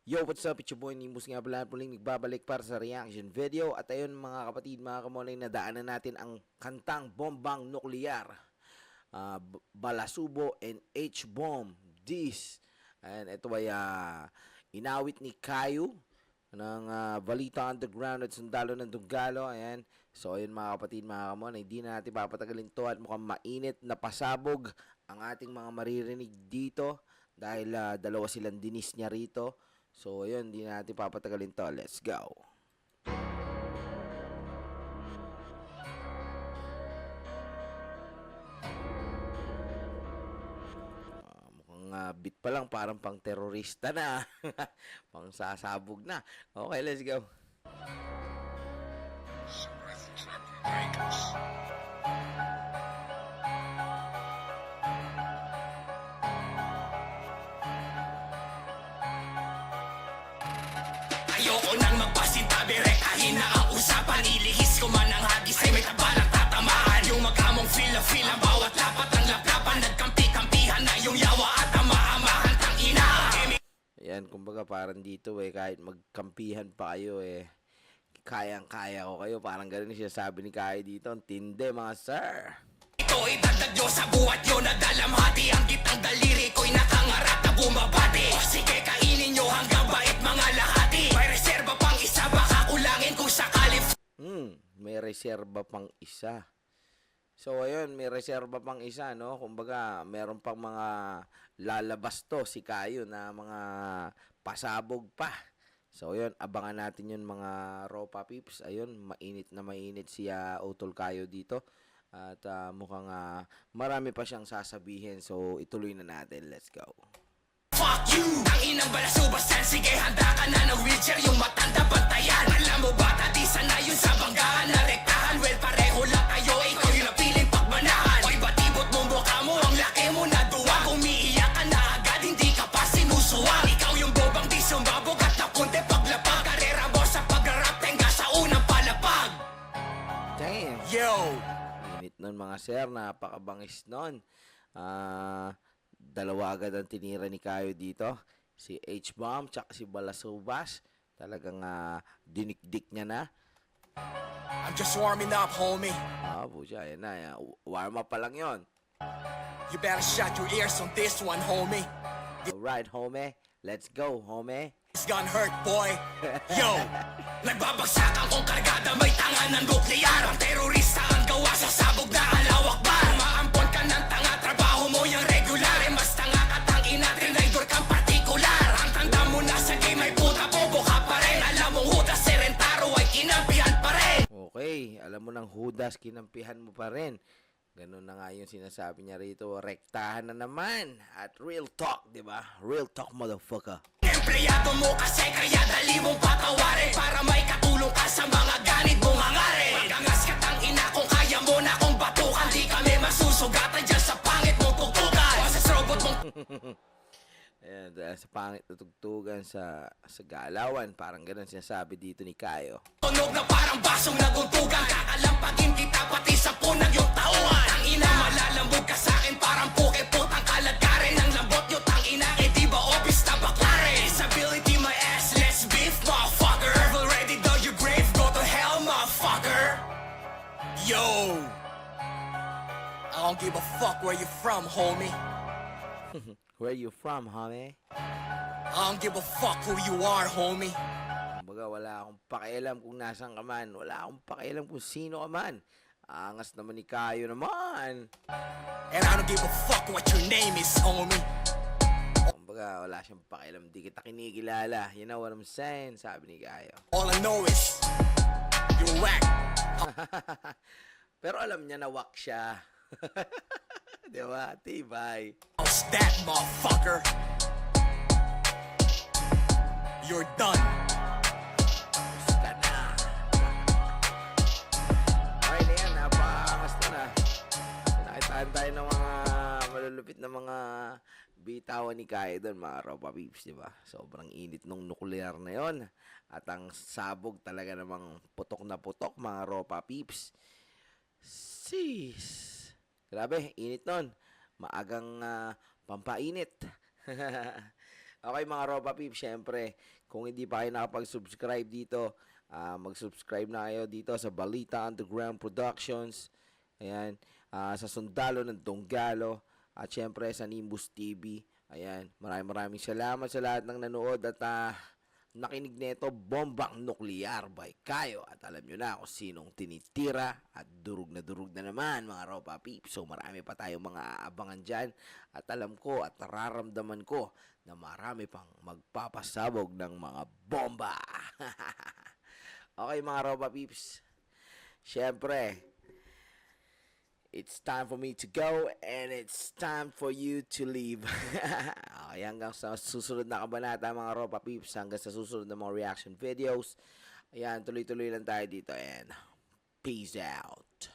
Yo, what's up? It's your boy Nimbus nga pala puling nagbabalik para sa reaction video. At ayun mga kapatid, mga kamolay, nadaanan natin ang kantang Bombang Nuclear, Balasubo and H-Bomb, This. And ito ay inawit ni Kayu ng Balita Underground at Sundalo ng Dunggalo. Ayan. So ayun mga kapatid, mga kamolay, hindi na natin papatagalin to at mukhang mainit na pasabog ang ating mga maririnig dito dahil dalawa silang dinis niya rito. So, ayun, hindi natin papatagalin to. Let's go. Mukhang beat pa lang, parang pang terorista na. Pang sasabog na. Okay, let's go. Ayoko nang magpasintabi, rekahin na ang usapan. Ilihis ko man ang hagis ay may tabalang tatamaan. Yung magkamong feel ang bawat lapat ng laplapan. Nagkampi-kampihan na yung yawa at amahan tangina. Ayan, kumbaga parang dito kahit magkampihan pa kayo kayang-kaya ko kayo. Parang ganun siya sabi ni Kaya dito. Ang tindi mga sir. Ito'y dagdag nyo sa buhat nyo na dalamhati. Ang gitang daliri ko'y nakangarat na bumabati. O sige, kainin nyo hanggang bait mga lahati. May reserba pang isa, baka kulangin kung sakali. May reserba pang isa. So, ayun, may reserba pang isa, no? Kumbaga, meron pang mga lalabas to si Kayo na mga pasabog pa. So, ayun, abangan natin yun mga Ropa Peeps. Ayun, mainit si Utol Kayo dito. At mukhang marami pa siyang sasabihin. So, ituloy na natin. Let's go. Fuck you! Ang inang balasubasan, sige handa ka na ng wheelchair. Yung matanda bantayan. Alam mo bata, di sana yun sa banggaan na rektahan. Well, pareho lang kayo, ikaw yung napiling pagmanahan. Oy, batibot mo mukha mo, ang laki mo na duwag. Umiiyak ka na agad, hindi ka pa sinusuwang. Ikaw yung bobang di sumabog at napunti paglapag. Karera mo sa pagrarap, tenga sa unang palapag. Damn! Yo! Init nun mga sir, napakabangis nun. Dalawa agad ang tinira ni Kayo dito. Si H-Bomb, tsaka si Balasubas. Talagang dinikdik niya na. I'm just warming up, homie. Pucha, yan na. Yan. Warm up pa lang yon. You better shut your ears on this one, homie. Alright, homie. Let's go, homie. It's gonna hurt, boy. Yo! Nagbabagsakan kong kargada, may tanga ng nuklear. Ang terorista ang gawa sa sabog na alawak ba? Umaampon ka ng tanga, trabaho mo yung regular. Mas tanga ka tangina, trinidor kang partikular. Ang tanda mo na sa game ay puta, bobo ka pa rin. Alam mong Judas Serentaro ay kinampihan pa rin. Okay, alam mo ng Judas, kinampihan mo pa rin. Ganun na nga yung sinasabi niya rito. Rektahan na naman. At real talk, di ba? Real talk, motherfucker. Empleyado mo kasi kaya dali mong patawarin. Para may katulong ka sa mga ganit mong hangarin. Magangas ka tangina kung kaya mo na kong batukan. Di kami masusugatan dyan sa pangit mong tugtugan. Boses robot mong Ayan, dahil sa pangit na tugtugan sa galawan. Parang ganun sinasabi dito ni Kayo. tunog na parang basong naguntugan. Kakalampagin kita pati sa punang yung tauhan. Tangina malalambog ka sa'kin parang puke putang kalagkarin. Ang lambot nyo tangina eh di ba obvious na baklarin. Disability my ass, let's beef motherfucker. Already dug your grave, go to hell motherfucker. Yo, I don't give a fuck where you from, homie. Where you from, homie? I don't give a fuck who you are, homie. Kumbaga, wala akong pakialam kung nasan ka man. Wala akong pakialam kung sino ka man. Angas naman ni Kayo naman. And I don't give a fuck what your name is, homie. Kumbaga, wala siyang pakialam. Di kita kinikilala. You know what I'm saying? Sabi ni Kayo. All I know is you're whack. Pero alam niya na wak siya. Di ba? Tibay. How's that, motherfucker? You're done. Basta na. Okay na yan. Napakangas na. Nakitaan tayo ng mga malulupit na mga bitawan ni Kaya doon, mga Ropa Peeps, di ba? Sobrang init nung nuclear na yon. At ang sabog talaga namang putok na putok, mga Ropa Peeps. Sis. Grabe, init nun. Maagang pampainit. Okay mga Ropa Peeps, syempre, kung hindi pa kayo nakapag-subscribe dito, mag-subscribe na kayo dito sa Balita Underground Productions. Ayan, sa Sundalo ng Donggalo, at syempre sa Nimbus TV. Ayan, maraming salamat sa lahat ng nanood at nakinig nito, Bombang Nuklear by Kayo. At alam nyo na kung sinong tinitira at durug na naman mga Ropa Peeps. So marami pa tayong mga aabangan dyan. At alam ko at nararamdaman ko na marami pang magpapasabog ng mga bomba. Okay mga Ropa Peeps. Syempre, it's time for me to go and it's time for you to leave. Okay, hanggang sa susunod na kabanata mga Ropa Peeps, hanggang sa susunod na mga reaction videos. Ayan, tuloy-tuloy lang tayo dito and peace out.